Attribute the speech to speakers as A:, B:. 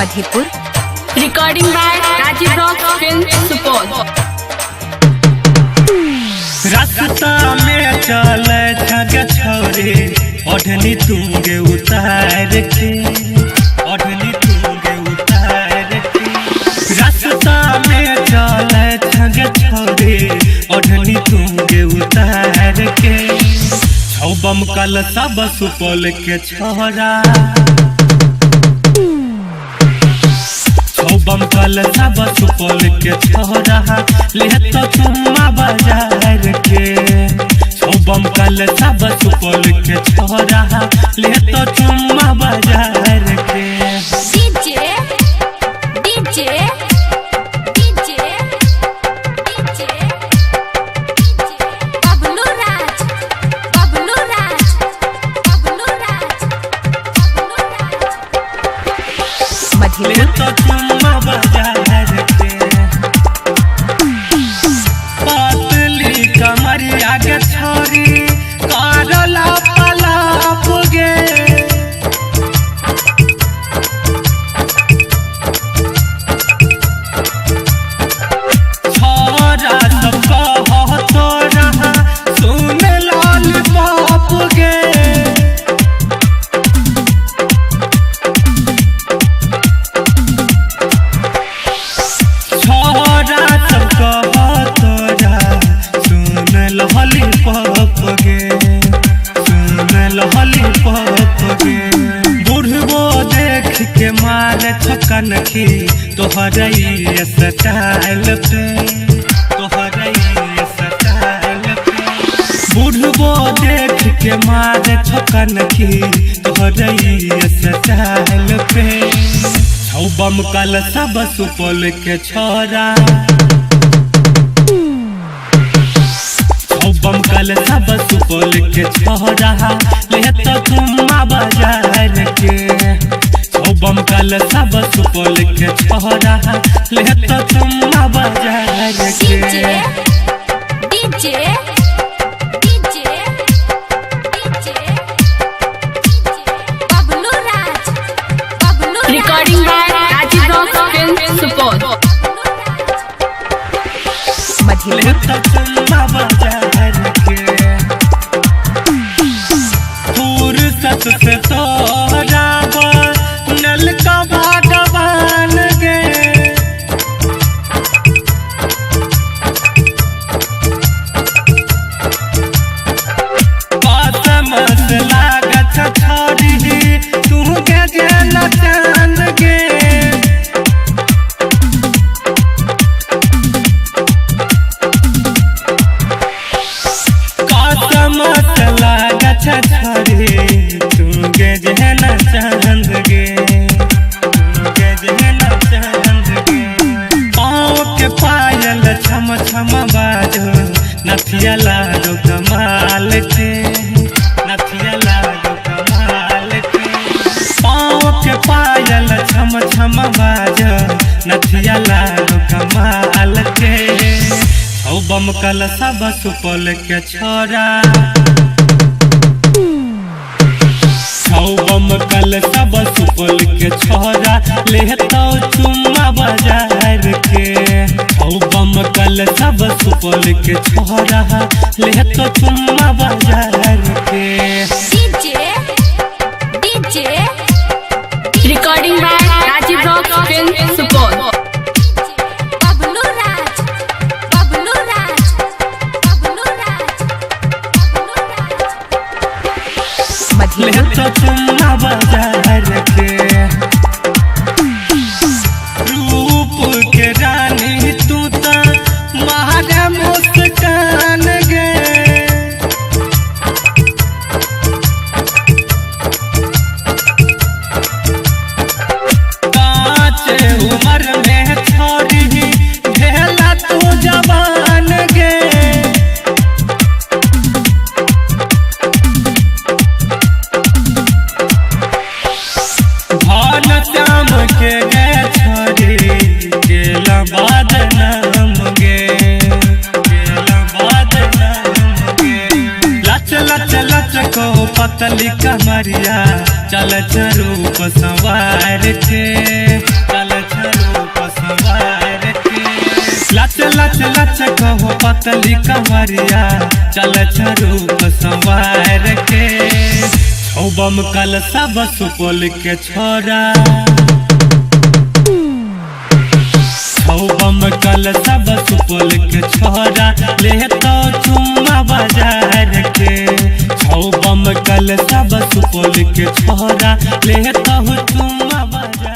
A: Madhepur.
B: Recording by Rajiv rock film Supaul.
C: रास्ता में चले छग छोरे ओढ़नी तुंगे उतार के, ओढ़नी तुंगे उतार के। रास्ता में चले छग छोरे ओढ़नी तुंगे उतार के। छौबम कल सब सुपौल के छोरा, छौबम कल सब सुपौल के छोरा ले तो चुम्मा बाजार के। छौबम कल सब सुपौल के छोरा ले तो चुम्मा बाजार के।
A: DJ DJ DJ DJ Bablu Raj, Bablu Raj, Bablu Raj, Bablu Raj.
C: ले तो चुम्मा बाजार के। पतली कमरिया के छोरी करला पलाप गे। छोरा सब कहतो रहा सुन लाल बाप गे। छोरा सब कहतो रहा सुन लहली पाप गे, सुन लहली पाप गे। बुढ़बो देख के मार छकन की तोहरई स्टाइल पे, तोहरई स्टाइल पे। बुढ़बो देख के मार छकन की तोहरई स्टाइल पे। छौबम कल सब सुपौल के छोरा, छौबम कल सब सुपौल के छोरा ले तो चुम्मा बाजार के। छौबम कल सब सुपौल के छोरा ले तो चुम्मा बाजार के।
A: DJ DJ DJ DJ Bablu Raj, Bablu Raj.
B: Recording by Rajiv rock film Supaul.
C: ले तो चुम्मा बाजार के। फुर्सत से तोरा नल का बागवान गे। मत लागत छोरी तू के जेल चांद गे। मत लागत छोरी तू के जेल चांद गे, तू के जेल चांद गे। पाँव के पायल छम छम बाजो नथिया लागो कमाल के, नथिया लागो कमाल के। पाँव के पायल छम छम बाजो नथिया लागो कमाल के। छौबम कल सब सुपौल के छोरा, छौबम कल सब सुपौल के छोरा ले तो चुम्मा बाजार के। छौबम कल सब सुपौल के छोरा ले तो चुम्मा बाजार के।
A: DJ DJ
B: recording by Rajiv rock film Supaul.
A: Bablu Raj, Bablu Raj, Bablu Raj, Bablu Raj.
C: ले
A: मधेपुर।
C: तो चुम्मा बाजार के। रूप के रानी तू तो मारे मुस्कान गे। कांच उम्र में छोरी भेला तू जवान गे। भान श्याम के गे छोरी गेला बाद नाम गे, गेला बाद नाम गे। लच लच लच को पतली कमरिया चल रूप संवार के, चल रूप संवार के। लच लच लच कहो पतली कमरिया चल रूप संवार के। छौबम कल सब सुपौल के छोरा, छौबम कल सब सुपौल के छोरा ले तो चुम्मा बाजार के। छौबम कल सब सुपौल के छोरा ले तो चुम्मा बाजार।